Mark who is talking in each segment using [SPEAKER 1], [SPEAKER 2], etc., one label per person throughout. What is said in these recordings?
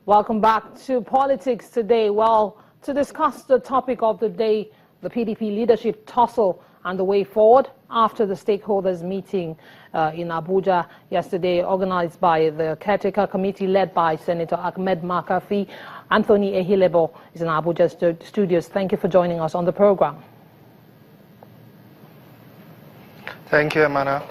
[SPEAKER 1] Welcome back to Politics Today. Well, to discuss the topic of the day, the PDP leadership tussle and the way forward after the stakeholders meeting in Abuja yesterday, organized by the caretaker committee led by Senator Ahmed Makafi. Anthony Ehilebo is in Abuja studios. Thank you for joining us on the program.
[SPEAKER 2] Thank you, Emmanuel.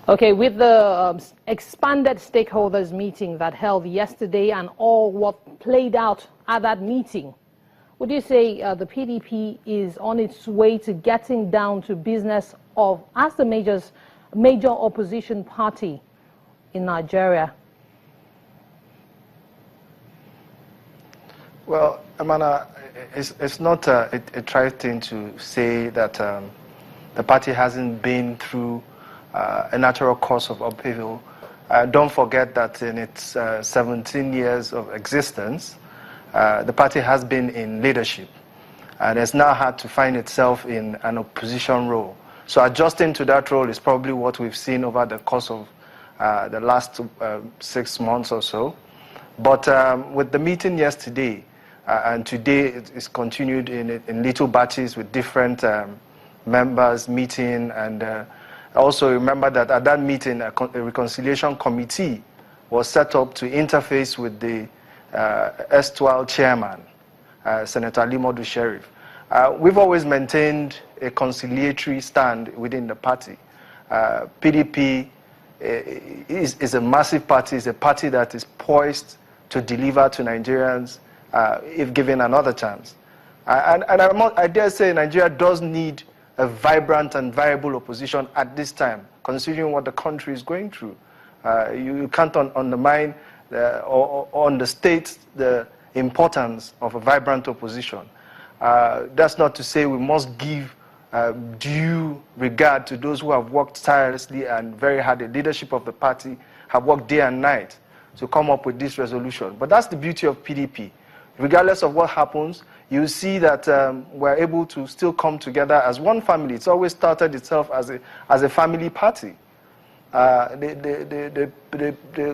[SPEAKER 1] Okay, with the expanded stakeholders meeting that held yesterday and all what played out at that meeting, would you say the PDP is on its way to getting down to business of as the major opposition party in Nigeria?
[SPEAKER 2] Well, Emmanuel, it's not a trite thing to say that the party hasn't been through a natural course of upheaval. Don't forget that in its 17 years of existence, the party has been in leadership and has now had to find itself in an opposition role. So adjusting to that role is probably what we've seen over the course of the last 6 months or so. But with the meeting yesterday, and today it's continued in little batches with different members meeting, and also remember that at that meeting, a reconciliation committee was set up to interface with the erstwhile chairman, Senator Ali Modu Sheriff. We've always maintained a conciliatory stand within the party. PDP is a massive party, is a party that is poised to deliver to Nigerians if given another chance. And I dare say Nigeria does need a vibrant and viable opposition at this time, considering what the country is going through. You can't undermine or understate the importance of a vibrant opposition. That's not to say we must give due regard to those who have worked tirelessly and very hard. The leadership of the party have worked day and night to come up with this resolution. But that's the beauty of PDP. Regardless of what happens, you see that we're able to still come together as one family. It's always started itself as a family party. The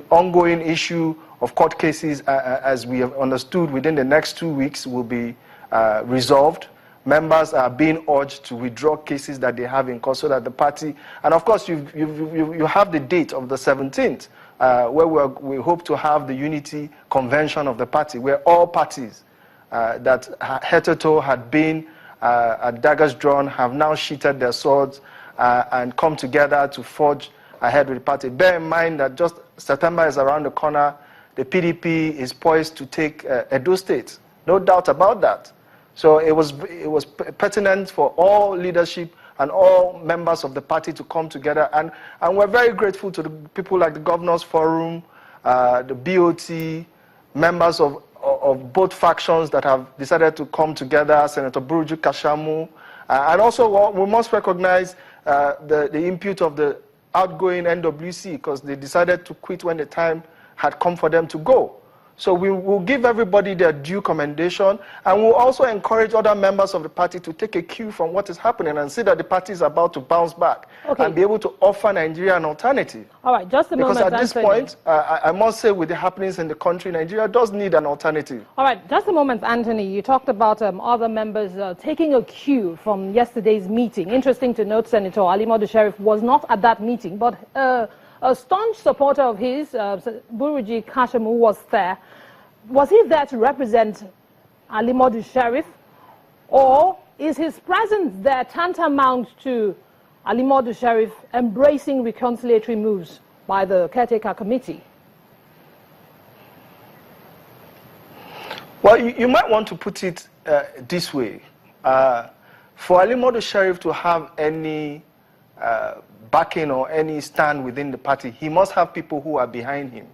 [SPEAKER 2] ongoing issue of court cases, as we have understood, within the next 2 weeks will be resolved. Members are being urged to withdraw cases that they have in court so that the party, and of course you have the date of the 17th, where we hope to have the unity convention of the party, where all parties that hitherto had been at daggers drawn have now sheathed their swords and come together to forge ahead with the party. Bear in mind that just September is around the corner. The PDP is poised to take Edo State, no doubt about that. So it was pertinent for all leadership and all members of the party to come together, and we're very grateful to the people like the Governors Forum, the BOT, members of both factions that have decided to come together, Senator Buruju Kashamu, and also we must recognize the input of the outgoing NWC, because they decided to quit when the time had come for them to go. So we will give everybody their due commendation, and we'll also encourage other members of the party to take a cue from what is happening and see that the party is about to bounce back and be able to offer Nigeria an alternative.
[SPEAKER 1] All right, just a moment,
[SPEAKER 2] because at this point, I must say, with the happenings in the country, Nigeria does need an alternative.
[SPEAKER 1] All right, just a moment, Anthony. You talked about other members taking a cue from yesterday's meeting. Interesting to note, Senator Ali Modu Sheriff was not at that meeting, but a staunch supporter of his, Buruji Kashamu, was there. Was he there to represent Ali Modu Sheriff, or is his presence there tantamount to Ali Modu Sheriff embracing reconciliatory moves by the caretaker committee?
[SPEAKER 2] Well, you might want to put it this way. For Ali Modu Sheriff to have any backing or any stand within the party, he must have people who are behind him.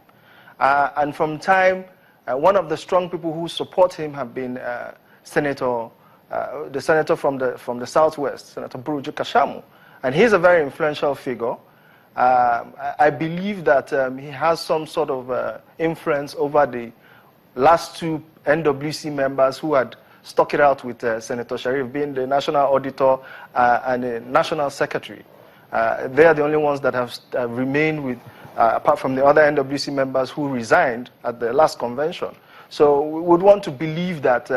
[SPEAKER 2] And from time, one of the strong people who support him have been the senator from the Southwest, Senator Buruju Kashamu. And he's a very influential figure. I believe that he has some sort of influence over the last two NWC members who had stuck it out with Senator Sharif, being the national auditor and the national secretary. They are the only ones that have remained with, apart from the other NWC members who resigned at the last convention. So we would want to believe that,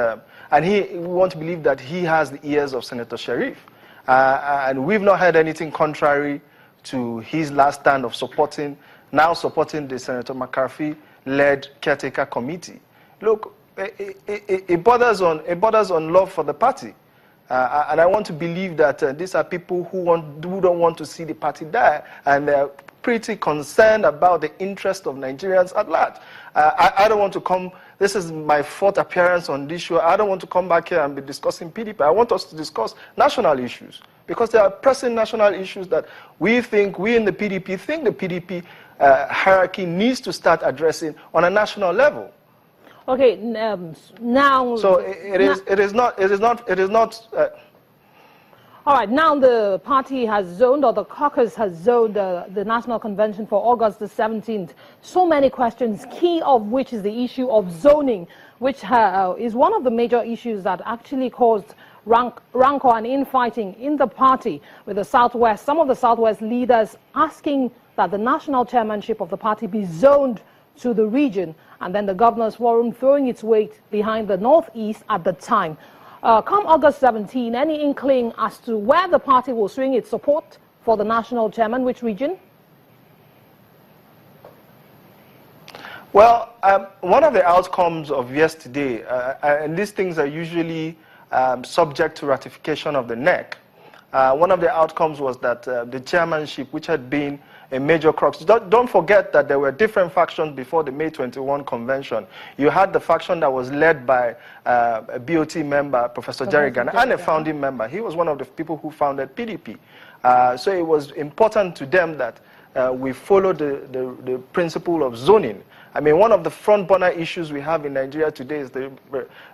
[SPEAKER 2] we want to believe that he has the ears of Senator Sharif. And we've not heard anything contrary to his last stand of now supporting the Senator McCarthy-led caretaker committee. Look, it borders on love for the party. And I want to believe that these are people who don't want to see the party die, and they're pretty concerned about the interest of Nigerians at large. I don't want to come, this is my fourth appearance on this show, I don't want to come back here and be discussing PDP. I want us to discuss national issues, because there are pressing national issues that we in the PDP think the PDP hierarchy needs to start addressing on a national level.
[SPEAKER 1] Okay, now.
[SPEAKER 2] So it is not.
[SPEAKER 1] All right, now the party has zoned, or the caucus has zoned the National Convention for August the 17th. So many questions, key of which is the issue of zoning, which is one of the major issues that actually caused rancor and infighting in the party with the Southwest. Some of the Southwest leaders asking that the national chairmanship of the party be zoned to the region, and then the Governor's Forum throwing its weight behind the Northeast at the time. Come August 17, any inkling as to where the party will swing its support for the national chairman, which region?
[SPEAKER 2] Well, one of the outcomes of yesterday, and these things are usually subject to ratification of the NEC, one of the outcomes was that the chairmanship, which had been a major crux. Don't forget that there were different factions before the May 21 convention. You had the faction that was led by a BOT member, Professor Jerry Ghana, and a founding member. He was one of the people who founded PDP. So it was important to them that we follow the principle of zoning. I mean, one of the front burner issues we have in Nigeria today is the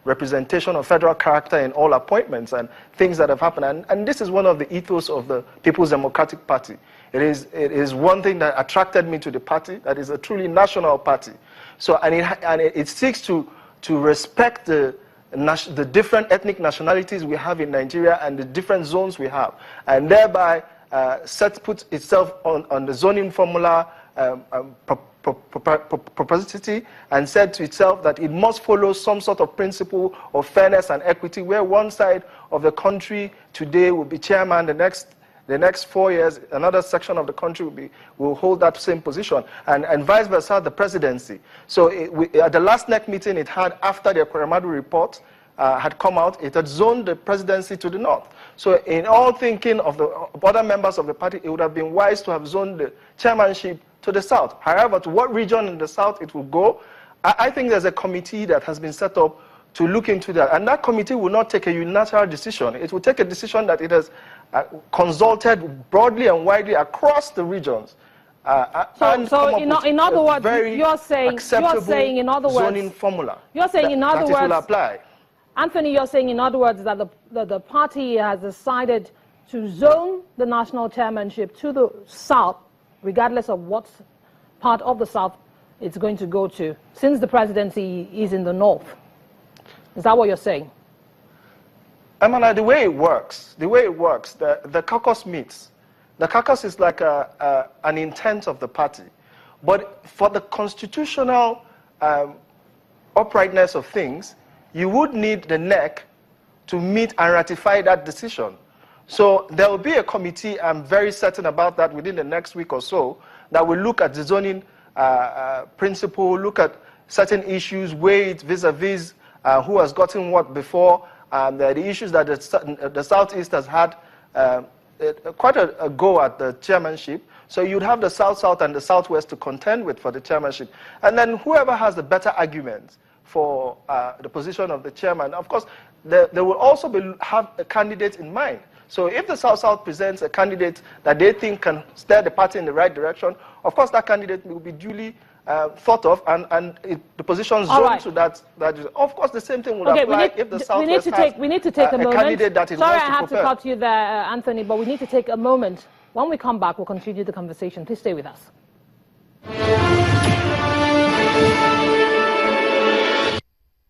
[SPEAKER 2] representation of federal character in all appointments and things that have happened. And this is one of the ethos of the People's Democratic Party. It is one thing that attracted me to the party, that is a truly national party. So, and it seeks to respect the different ethnic nationalities we have in Nigeria and the different zones we have, and thereby put itself on the zoning formula proposity, and said to itself that it must follow some sort of principle of fairness and equity, where one side of the country today will be chairman, the next 4 years, another section of the country will hold that same position, and vice versa, the presidency. So at the last NEC meeting it had, after the Ekweremadu report had come out, it had zoned the presidency to the north. So in all thinking of the other members of the party, it would have been wise to have zoned the chairmanship to the south. However, to what region in the south it will go, I think there's a committee that has been set up to look into that. And that committee will not take a unilateral decision. It will take a decision that it has consulted broadly and widely across the regions.
[SPEAKER 1] So in other words, you're saying in other words,
[SPEAKER 2] zoning formula.
[SPEAKER 1] You're saying in other words,
[SPEAKER 2] will apply.
[SPEAKER 1] Anthony, you're saying in other words that the party has decided to zone the national chairmanship to the south, regardless of what part of the south it's going to go to, since the presidency is in the north. Is that what you're saying?
[SPEAKER 2] Amana, the way it works, the caucus meets. The caucus is like an intent of the party. But for the constitutional uprightness of things, you would need the NEC to meet and ratify that decision. So there will be a committee, I'm very certain about that, within the next week or so, that will look at the zoning principle, look at certain issues, weigh it vis-a-vis who has gotten what before, the issues that the Southeast has had quite a go at the chairmanship. So you'd have the South-South and the Southwest to contend with for the chairmanship. And then whoever has the better arguments for the position of the chairman, of course, they will also have a candidate in mind. So if the South-South presents a candidate that they think can steer the party in the right direction, of course that candidate will be duly thought of, and the position zoned to that. Of course, the same thing would apply if the Southwest has
[SPEAKER 1] we need to take a moment.
[SPEAKER 2] Candidate that it
[SPEAKER 1] Sorry,
[SPEAKER 2] wants
[SPEAKER 1] I have to cut you there, Anthony, but we need to take a moment. When we come back, we'll continue the conversation. Please stay with us.